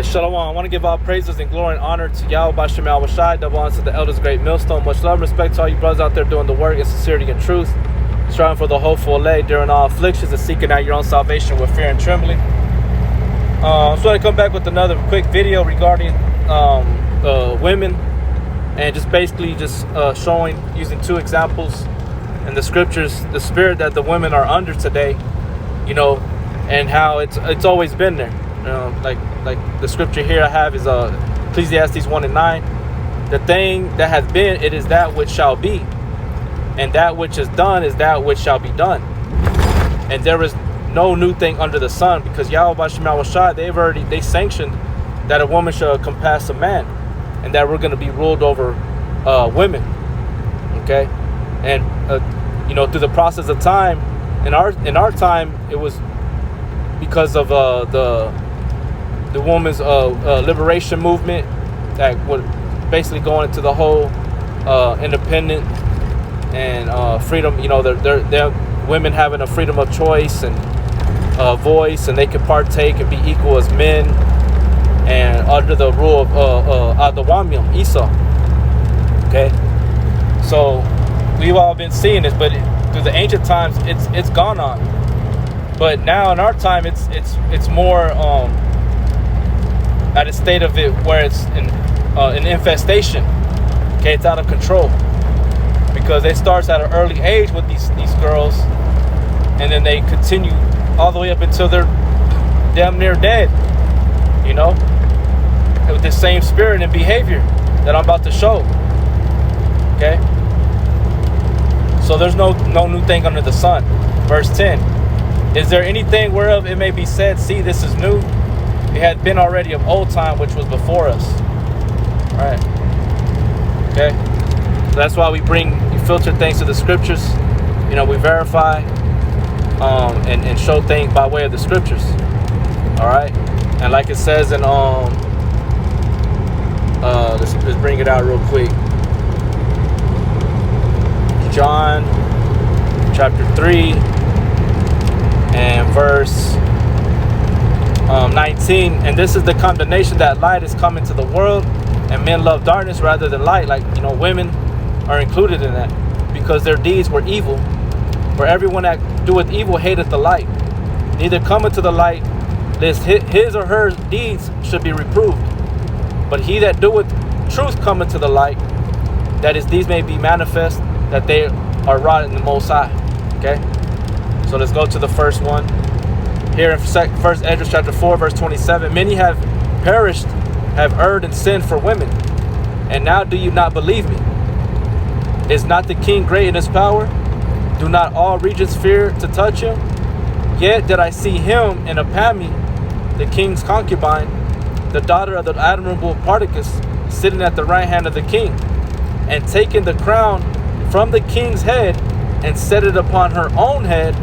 Shalom. I want to give all praises and glory and honor to Yahweh Apame and Vashti, double honor to the elders, great millstone. Much love and respect to all you brothers out there doing the work in sincerity and truth, striving for the hopeful lay during all afflictions and seeking out your own salvation with fear and trembling. So I want to come back with another quick video regarding women, and just basically showing, using two examples in the scriptures, the spirit that the women are under today, and how it's always been there. Like the scripture here I have is Ecclesiastes 1:9. The thing that has been, it is that which shall be, and that which is done is that which shall be done. And there is no new thing under the sun, because Yahweh Shai, they sanctioned that a woman shall compass a man, and that we're going to be ruled over women. Okay, and through the process of time, in our time, it was because of the women's liberation movement that would basically go into the whole independent and freedom. They're women having a freedom of choice and voice, and they can partake and be equal as men, and under the rule of Adawamium, Esau. Okay, so we've all been seeing this, but through the ancient times, it's gone on. But now in our time, it's more at a state of it where it's an infestation. Okay, it's out of control, because it starts at an early age with these girls, and then they continue all the way up until they're damn near dead. With the same spirit and behavior that I'm about to show. Okay, so there's no new thing under the sun. Verse 10. Is there anything whereof it may be said, see, this is new? It had been already of old time, which was before us. Right. Okay. So that's why we filter things to the scriptures. We verify and show things by way of the scriptures. All right. And like it says in let's bring it out real quick. John chapter 3 and verse 19. And this is the condemnation, that light is come into the world, and men love darkness rather than light. Like, women are included in that, because their deeds were evil. For everyone that doeth evil hateth the light, neither cometh to the light, lest his or her deeds should be reproved. But he that doeth truth cometh to the light, that his deeds may be manifest, that they are wrought in the Most High. Okay, so let's go to the first one here in First Esdras chapter 4 verse 27. Many have perished, have erred and sinned for women, and now do you not believe me? Is not the king great in his power? Do not all regions fear to touch him? Yet did I see him in Apame, the king's concubine, the daughter of the admirable Particus, sitting at the right hand of the king, and taking the crown from the king's head and set it upon her own head.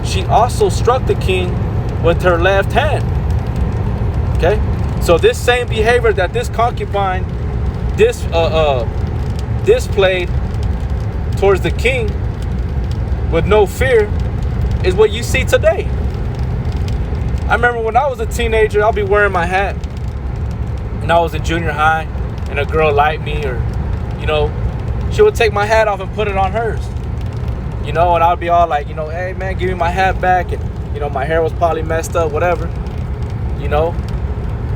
She also struck the king with her left hand. Okay, so this same behavior that this concubine displayed towards the king with no fear is what you see today. I remember when I was a teenager, I'll be wearing my hat, and I was in junior high, and a girl liked me, or she would take my hat off and put it on hers. And I'd be all like, hey man, give me my hat back, and my hair was probably messed up, whatever,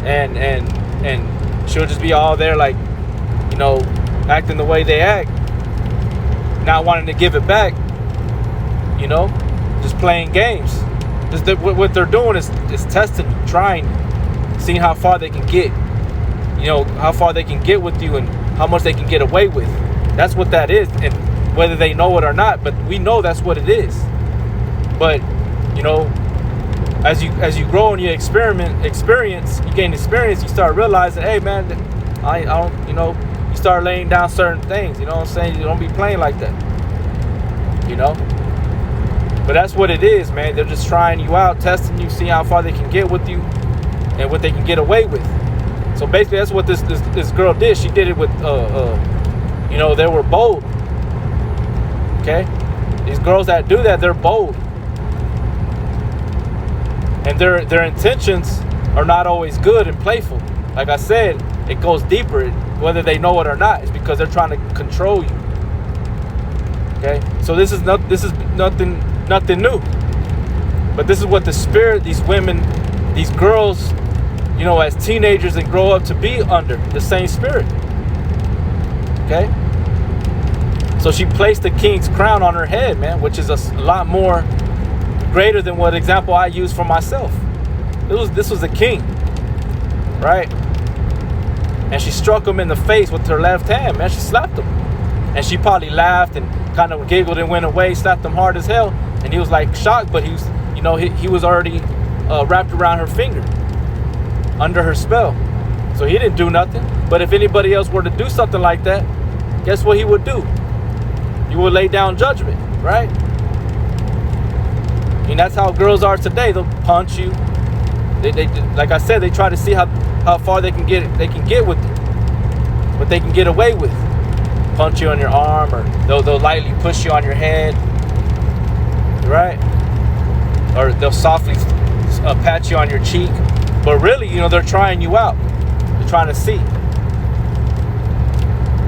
and she would just be all there like, acting the way they act, not wanting to give it back, just playing games. What they're doing is testing, trying, seeing how far they can get, how far they can get with you and how much they can get away with. That's what that is, and whether they know it or not, but we know that's what it is. But as you grow and you experience, you gain experience, you start realizing, hey man, I don't, you start laying down certain things. You know what I'm saying? You don't be playing like that. But that's what it is, man. They're just trying you out, testing you, seeing how far they can get with you and what they can get away with. So basically, that's what this girl did. She did it with, they were bold. Okay, these girls that do that, they're bold, and their intentions are not always good and playful. Like I said, it goes deeper, whether they know it or not. It's because they're trying to control you. Okay, so this is nothing new. But this is what the spirit, these women, these girls, you know, as teenagers and grow up to be under the same spirit. Okay, so she placed the king's crown on her head, man, which is a lot more greater than what example I used for myself. This was a king, right? And she struck him in the face with her left hand, man. She slapped him. And she probably laughed and kind of giggled and went away, slapped him hard as hell. And he was like shocked, but he was, you know, he was already wrapped around her finger, under her spell. So he didn't do nothing. But if anybody else were to do something like that, guess what he would do? He would lay down judgment, right? I mean, that's how girls are today. They'll punch you. They like I said, they try to see how far they can get with it, what they can get away with. Punch you on your arm, or they'll lightly push you on your head, right? Or they'll softly pat you on your cheek. But really, you know, they're trying you out. They're trying to see.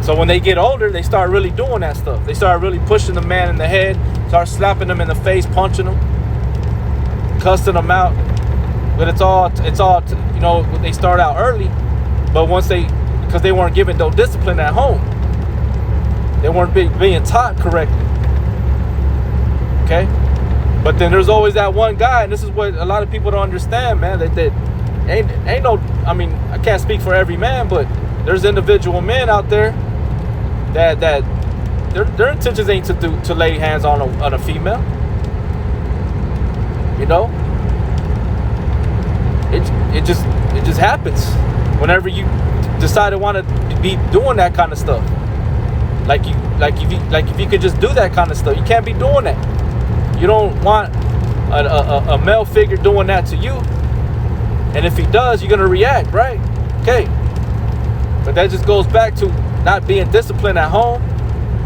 So when they get older, they start really doing that stuff. They start really pushing the man in the head, start slapping them in the face, punching them, cussing them out. But it's all, you know, they start out early, but because they weren't given no discipline at home, they weren't being taught correctly. Okay, but then there's always that one guy, and this is what a lot of people don't understand, man. That ain't no. I mean, I can't speak for every man, but there's individual men out there that their intentions ain't to lay hands on a female. You know. It just happens whenever you decide to want to be doing that kind of stuff. Like if you could just do that kind of stuff, you can't be doing that. You don't want a male figure doing that to you. And if he does, you're gonna react, right? Okay. But that just goes back to not being disciplined at home,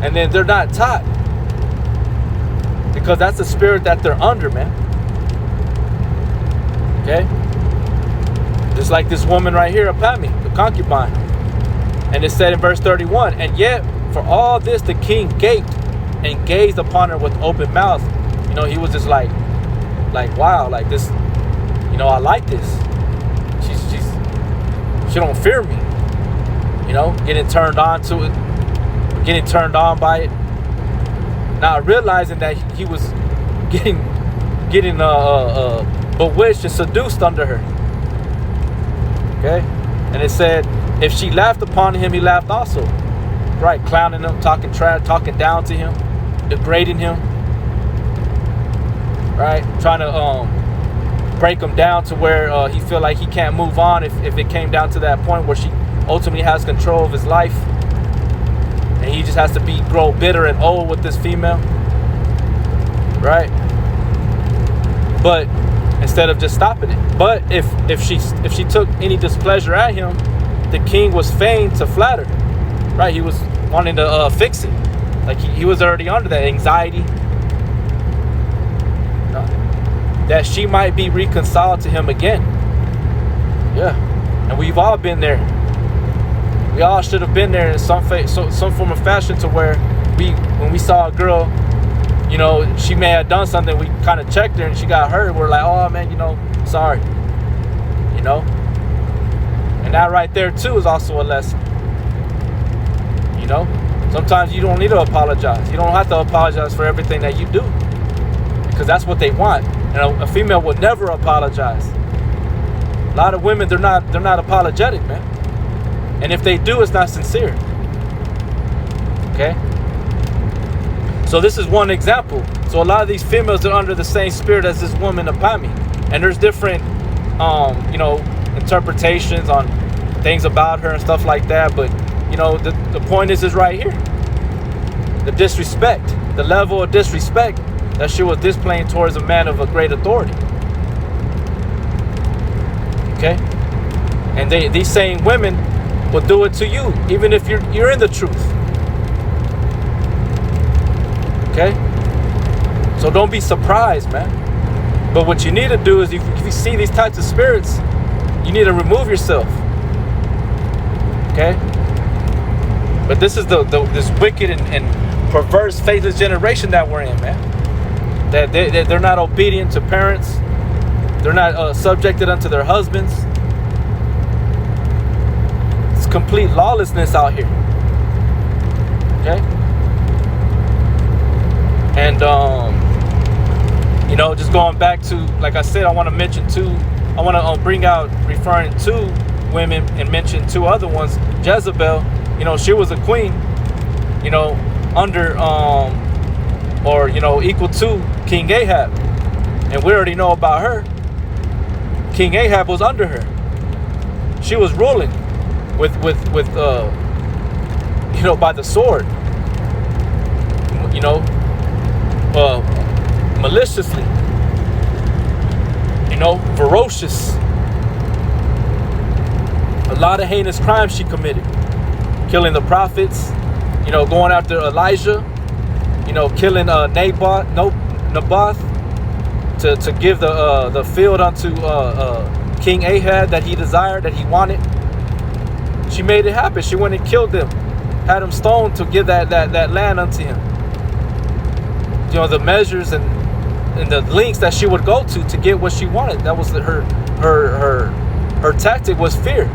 and then they're not taught, because that's the spirit that they're under, man. Okay. Just like this woman right here, Apame, the concubine. And it said in verse 31, and yet for all this the king gaped and gazed upon her with open mouth. You know, he was just like wow, like this, you know, I like this. She don't fear me. You know, getting turned on to it, getting turned on by it. Not realizing that he was getting bewitched and seduced under her. Okay, and it said, if she laughed upon him, he laughed also. Right, clowning him, talking trash, talking down to him, degrading him. Right, trying to break him down to where he feel like he can't move on if it came down to that point where she ultimately has control of his life, and he just has to grow bitter and old with this female. Right, but instead of just stopping it. But if she took any displeasure at him, the king was fain to flatter. Right, he was wanting to fix it. Like he was already under that anxiety, that she might be reconciled to him again. Yeah, and we've all been there. We all should have been there in some form of fashion, to where when we saw a girl, you know, she may have done something, we kind of checked her and she got hurt, we're like, oh man, you know, sorry. You know? And that right there too is also a lesson. You know? Sometimes you don't need to apologize. You don't have to apologize for everything that you do, because that's what they want. And a female would never apologize. A lot of women, they're not apologetic, man. And if they do, it's not sincere. Okay? So this is one example. So a lot of these females are under the same spirit as this woman, Apame. And there's different, you know, interpretations on things about her and stuff like that. But, you know, the point is right here. The disrespect, the level of disrespect that she was displaying towards a man of a great authority. Okay? And these same women will do it to you, even if you're in the truth. Okay? So don't be surprised, man. But what you need to do is, if you see these types of spirits, You need to remove yourself. Okay? But this is this wicked and perverse, faithless generation that we're in, man. That they're not obedient to parents. They're not subjected unto their husbands. It's complete lawlessness out here. Okay? And, just going back to, like I said, I want to mention I want to bring out, referring to women and mention two other ones. Jezebel, she was a queen, under, equal to King Ahab. And we already know about her. King Ahab was under her. She was ruling with by the sword. Maliciously. Ferocious. A lot of heinous crimes she committed. Killing the prophets, going after Elijah, killing Naboth to give the field unto King Ahab that he desired, that he wanted. She made it happen. She went and killed him, had him stoned to give that land unto him. The measures and the lengths that she would go to get what she wanted. That was her tactic, was fear.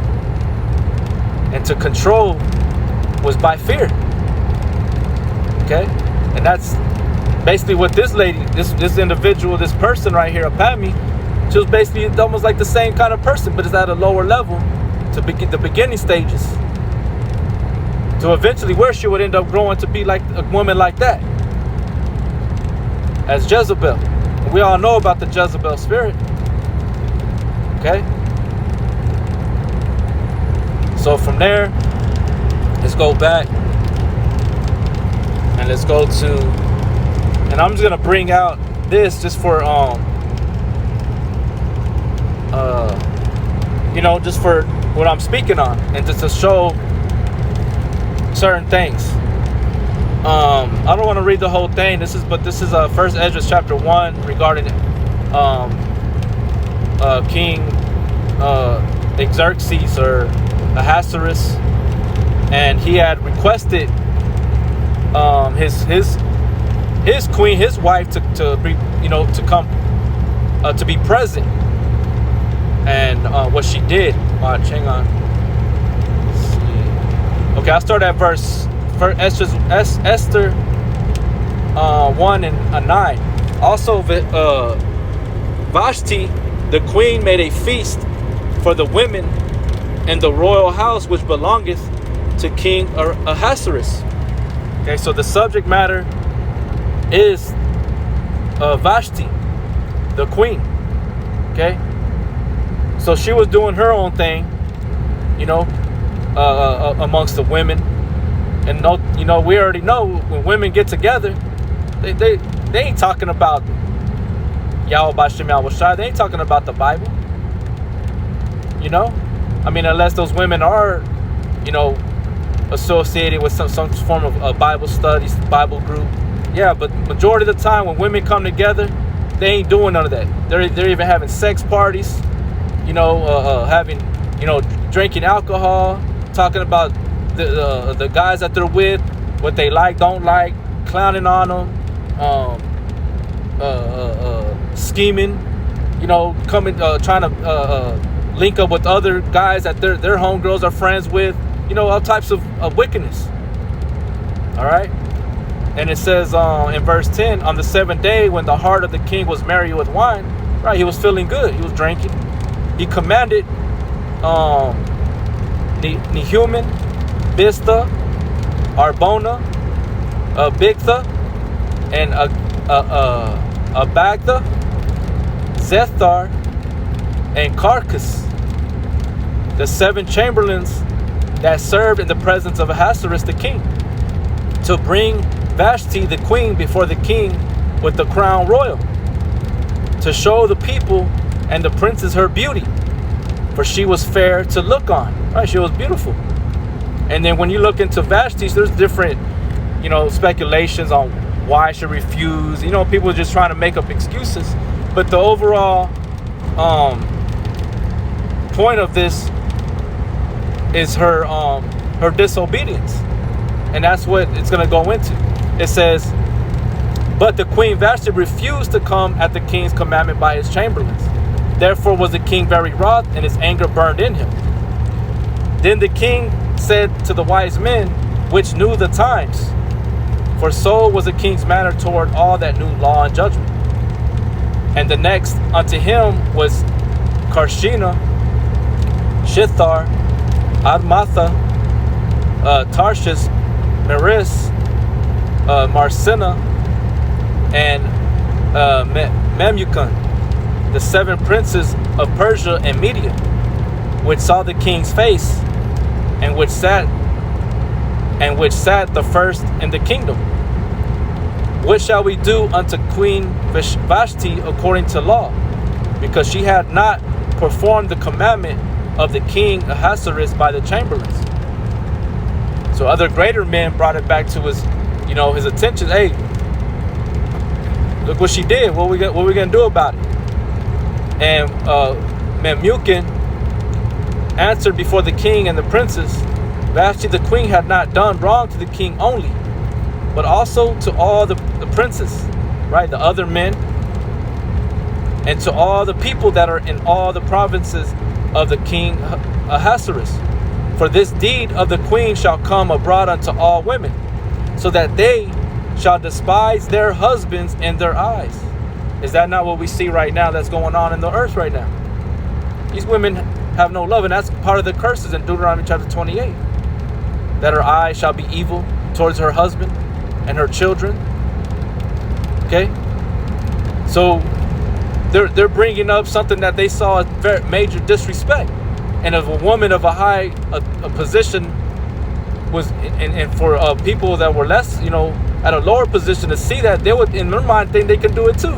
And to control was by fear. Okay? And that's basically what this lady, this individual, this person right here, Apame, she was basically almost like the same kind of person, but it's at a lower level to begin the beginning stages. So eventually where she would end up growing to be like a woman like that. As Jezebel. And we all know about the Jezebel spirit. Okay? So from there, let's go back. And let's go to, and I'm just gonna bring out this just for just for what I'm speaking on, and just to show certain things. I don't want to read the whole thing. This is First Ezra chapter 1 regarding King Xerxes or Ahasuerus, and he had requested his queen, his wife, to be to come to be present, and what she did. Watch, hang on. Let's see. Okay, I'll start at verse. Esther 1 and 9. Also, Vashti, the queen, made a feast for the women in the royal house which belongeth to King Ahasuerus. Okay, so the subject matter is Vashti, the queen. Okay, so she was doing her own thing, amongst the women. And we already know when women get together, they ain't talking about Yahweh Bashem Yahushai. They ain't talking about the Bible. Unless those women are, associated with some form of Bible studies, Bible group. Yeah, but majority of the time when women come together, they ain't doing none of that. They're even having sex parties, having, drinking alcohol, talking about the guys that they're with, what they like, don't like, clowning on them, scheming, coming, trying to link up with other guys that their homegirls are friends with, all types of wickedness. All right. And it says in verse 10, on the 7th day, when the heart of the king was merry with wine, right, he was feeling good, he was drinking, he commanded Nehuman, Bista, Arbona, Bigtha, and Abagtha, Zethar, and Carcass, the 7 chamberlains that served in the presence of Ahasuerus the king, to bring Vashti the queen before the king with the crown royal, to show the people and the princes her beauty, for she was fair to look on. Right, she was beautiful. And then when you look into Vashti, there's different, speculations on why she refused. People are just trying to make up excuses. But the overall point of this is her disobedience, and that's what it's going to go into. It says, but the queen Vashti refused to come at the king's commandment by his chamberlains. Therefore was the king very wroth, and his anger burned in him. Then the king said to the wise men, which knew the times, for so was the king's manner toward all that knew law and judgment. And the next unto him was Karshina, Shithar, Admatha, Tarshish, Meris, Marcina, and Memucan, the 7 princes of Persia and Media, which saw the king's face, and which sat the first in the kingdom. What shall we do unto Queen Vashti according to law? Because she had not performed the commandment of the king Ahasuerus by the chamberlains. So other greater men brought it back to his attention. Hey, look what she did. What we gonna do about it? And Memucan answered before the king and the princes, Vashti the queen had not done wrong to the king only, but also to all the princes, right? The other men, and to all the people that are in all the provinces of the king Ahasuerus. For this deed of the queen shall come abroad unto all women, so that they shall despise their husbands in their eyes. Is that not what we see right now that's going on in the earth right now? These women have no love, and that's part of the curses in Deuteronomy chapter 28. That her eyes shall be evil towards her husband and her children. Okay? So they're bringing up something that they saw as very major disrespect. And if a woman of a high a position was, and for people that were less, at a lower position to see that, they would, in their mind, think they can do it too.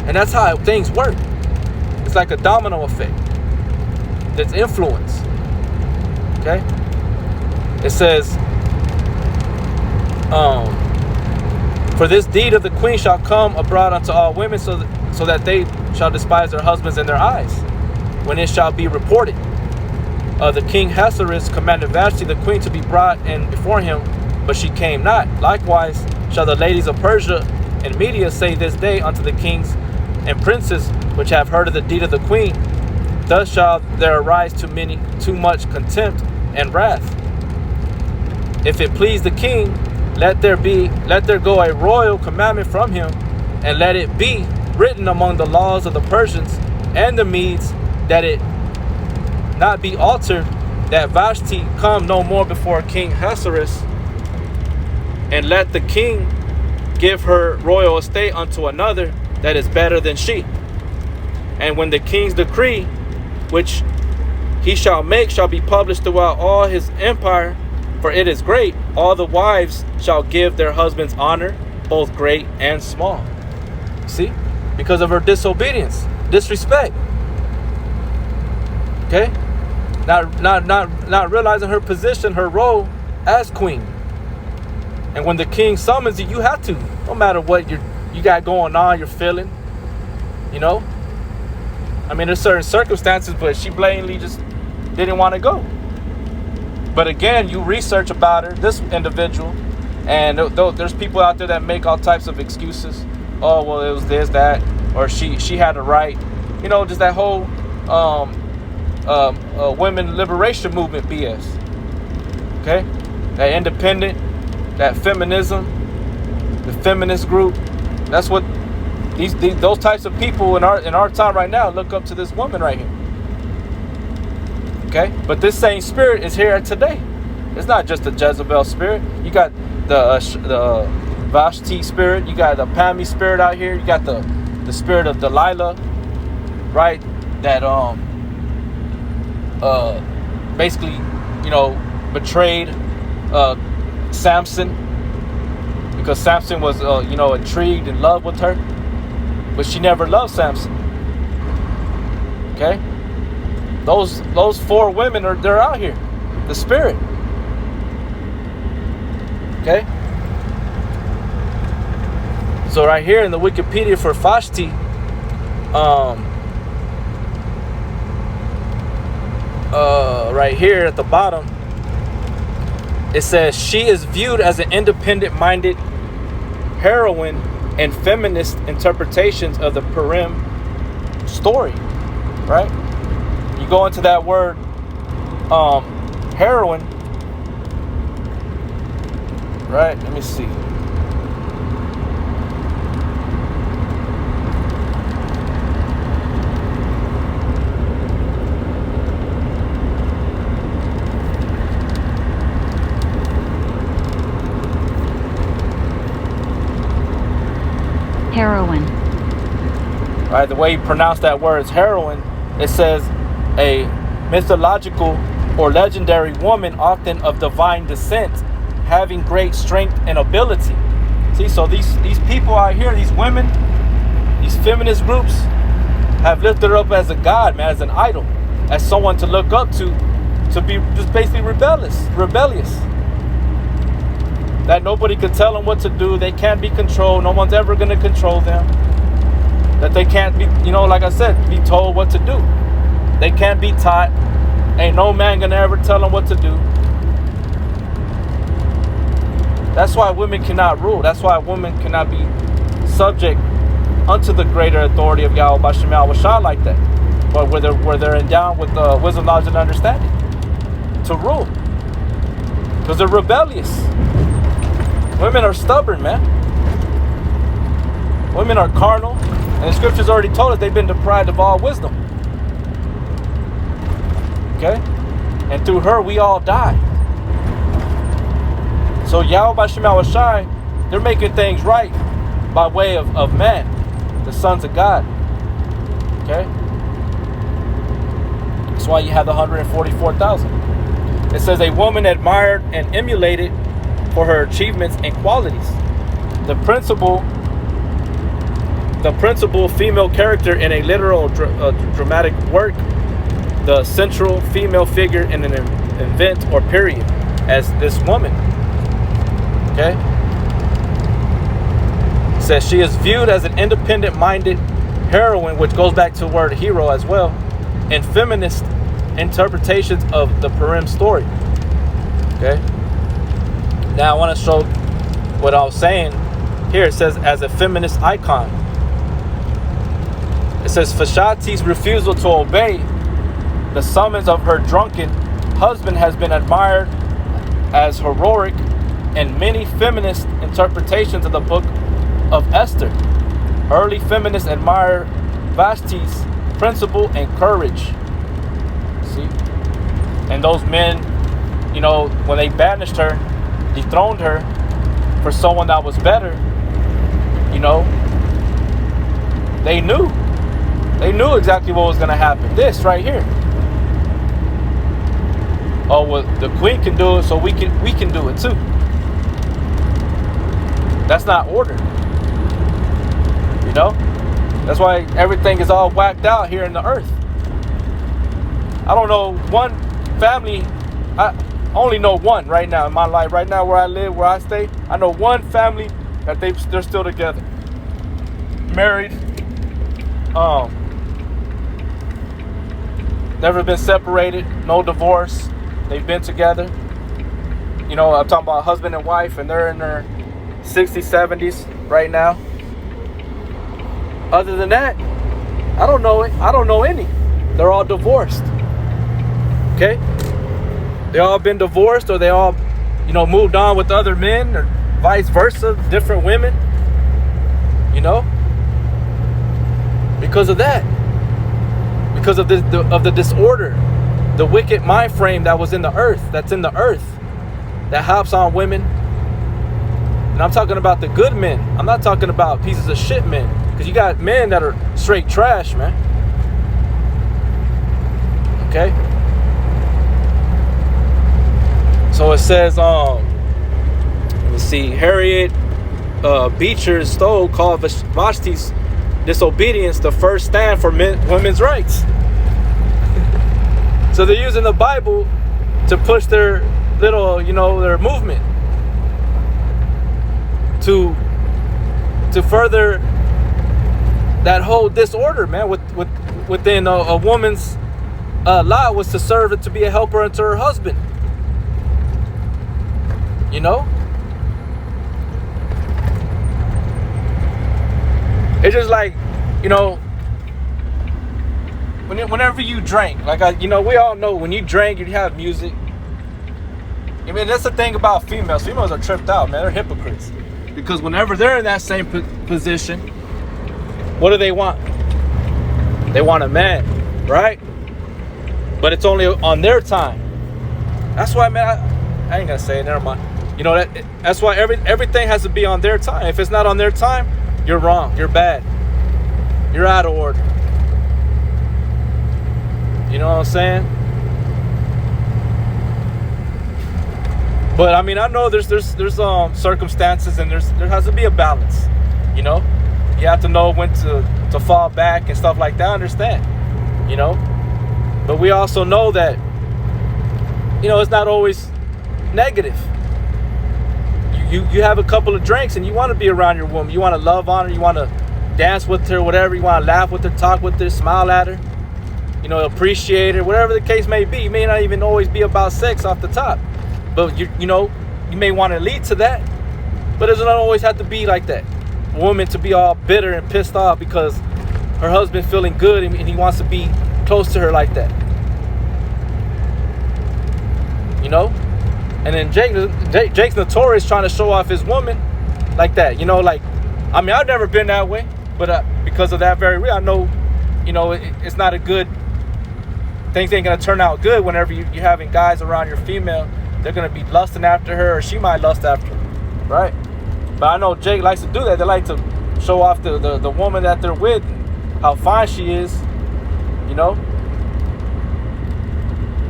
And that's how things work. It's like a domino effect. There's influence. Okay? It says, for this deed of the queen shall come abroad unto all women, so that they shall despise their husbands in their eyes, when it shall be reported. The king Ahasuerus commanded Vashti the queen to be brought in before him, but she came not. Likewise shall the ladies of Persia and Media say this day unto the kings and princes which have heard of the deed of the queen. Thus shall there arise too much contempt and wrath. If it please the king, let there go a royal commandment from him, and let it be written among the laws of the Persians and the Medes, that it not be altered, that Vashti come no more before King Ahasuerus, and let the king give her royal estate unto another that is better than she. And when the king's decree, which he shall make, shall be published throughout all his empire, for it is great, all the wives shall give their husbands honor, both great and small. See? Because of her disobedience, disrespect. Okay? Not realizing her position, her role as queen. And when the king summons you, you have to. No matter what you got going on, you're feeling. I mean, there's certain circumstances, but she blatantly just didn't want to go. But again, you research about her, this individual, and there's people out there that make all types of excuses. Oh, well, it was this, that, or she had a right. Just that whole women liberation movement BS. Okay? That independent, that feminism, the feminist group. That's what those types of people in our time right now look up to this woman right here. Okay? But this same spirit is here today. It's not just the Jezebel spirit. You got the Vashti spirit. You got the Apame spirit out here. You got the spirit of Delilah, right? That basically, betrayed Samson, because Samson was intrigued and in love with her, but she never loved Samson. Okay? Those 4 women they're out here. The spirit. Okay? So right here in the Wikipedia for right here at the bottom, it says she is viewed as an independent-minded heroine in feminist interpretations of the Purim story, right? You go into that word heroine, right? Let me see. Heroine. Right, the way you pronounce that word is heroine. It says a mythological or legendary woman, often of divine descent, having great strength and ability. See, so these people out here, these women, these feminist groups, have lifted her up as a god, man, as an idol, as someone to look up to be just basically rebellious. That nobody could tell them what to do. They can't be controlled. No one's ever going to control them. That they can't be, like I said, be told what to do. They can't be taught. Ain't no man going to ever tell them what to do. That's why women cannot rule. That's why women cannot be subject unto the greater authority of Yahweh Bashem Yahushua like that. But where they're endowed with wisdom, knowledge, and understanding to rule. Because they're rebellious. Women are stubborn, man. Women are carnal. And the scriptures already told us they've been deprived of all wisdom. Okay? And through her, we all die. So Yahweh Bashem Yahushua, they're making things right by way of man, the sons of God. Okay? That's why you have the 144,000. It says a woman admired and emulated for her achievements and qualities. The principal female character in a literal dramatic work, the central female figure in an event or period, as this woman. Okay? It says she is viewed as an independent-minded heroine, which goes back to the word hero as well, in feminist interpretations of the Purim story. Okay? Now I want to show what I was saying here. It says as a feminist icon. It says Vashti's refusal to obey the summons of her drunken husband has been admired as heroic in many feminist interpretations of the book of Esther. Early feminists admire Vashti's principle and courage. See? And those men, when they banished her, dethroned her for someone that was better, they knew exactly what was going to happen. This right here. Oh, well, the queen can do it, so we can do it too. That's not order. That's why everything is all whacked out here in the earth. I don't know one family. I only know one right now in my life. Right now, where I live, where I stay, I know one family that they're still together, married, never been separated, no divorce. They've been together. I'm talking about husband and wife, and they're in their 60s, 70s right now. Other than that, I don't know it. I don't know any. They're all divorced. Okay? They all been divorced, or they all, moved on with other men, or vice versa, different women. Because of that. Because of the disorder, the wicked mind frame that's in the earth, that hops on women. And I'm talking about the good men. I'm not talking about pieces of shit men. Because you got men that are straight trash, man. Okay? So it says, let me see, Harriet Beecher Stowe called Vashti's disobedience the first stand for women's rights. So they're using the Bible to push their little, their movement to further that whole disorder, man, within a woman's Lot was to serve and to be a helper unto her husband. You know? It's just like, you know, whenever you drink, like we all know when you drink, you have music. I mean, that's the thing about females. Females are tripped out, man. They're hypocrites. Because whenever they're in that same position, what do they want? They want a man, right? But it's only on their time. That's why, man, I ain't gonna say it, never mind. You know, that's why everything has to be on their time. If it's not on their time, you're wrong, you're bad. You're out of order. You know what I'm saying? But I mean, I know there's circumstances and there has to be a balance. You know, you have to know when to fall back and stuff like that. I understand. You know, but we also know that, you know, it's not always negative. You have a couple of drinks and you want to be around your woman. You want to love on her. You want to dance with her, whatever. You want to laugh with her, talk with her, smile at her. You know, appreciate her, whatever the case may be. It may not even always be about sex off the top. But, you know, you may want to lead to that. But it doesn't always have to be like that. A woman to be all bitter and pissed off because her husband feeling good and he wants to be close to her like that. You know? And then Jake's notorious trying to show off his woman like that. You know, like, I mean, I've never been that way. But because of that very reason, I know, you know, it's not a good, things ain't going to turn out good whenever you're having guys around your female. They're going to be lusting after her, or she might lust after her, right? But I know Jake likes to do that. They like to show off the woman that they're with, how fine she is, you know?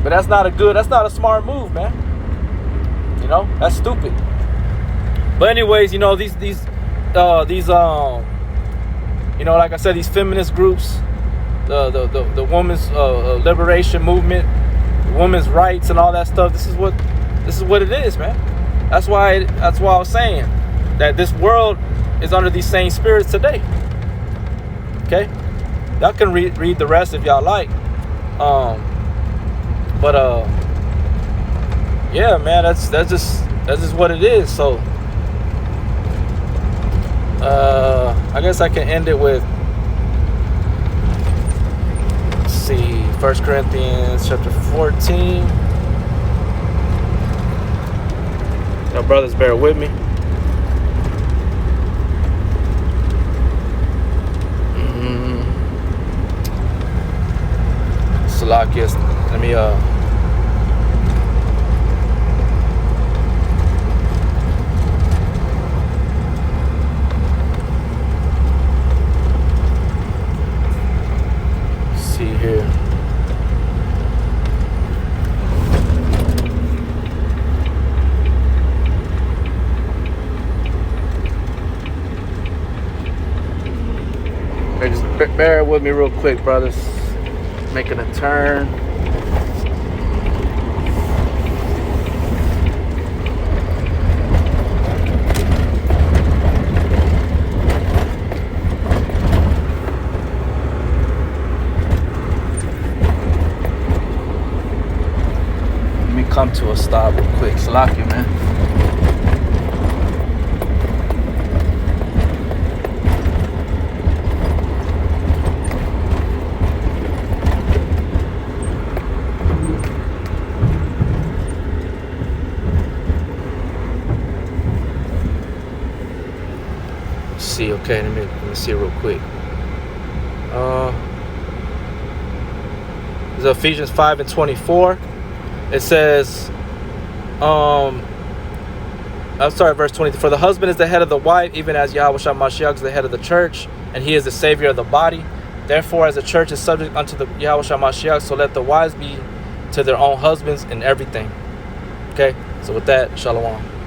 But that's not a smart move, man. You know, that's stupid. But anyways, you know, these you know, like I said, these feminist groups, the women's liberation movement, women's rights and all that stuff, this is what it is, man. That's why I was saying that this world is under these same spirits today. Okay? Y'all can read the rest if y'all like. Yeah, man, that's just what it is. So I guess I can end it with, let's see, 1 Corinthians chapter 14. Now, brothers, bear with me. Salakias, let me see here. Just bear with me real quick, brothers. Making a turn. Let me come to a stop real quick. Salaki, man. See, okay, let me see real quick. This is Ephesians 5:24. It says, I'm sorry, verse 20. For the husband is the head of the wife, even as Yahushua Mashiach is the head of the church, and he is the savior of the body. Therefore, as the church is subject unto the Yahushua Mashiach, so let the wives be to their own husbands in everything. Okay, so with that, shalom.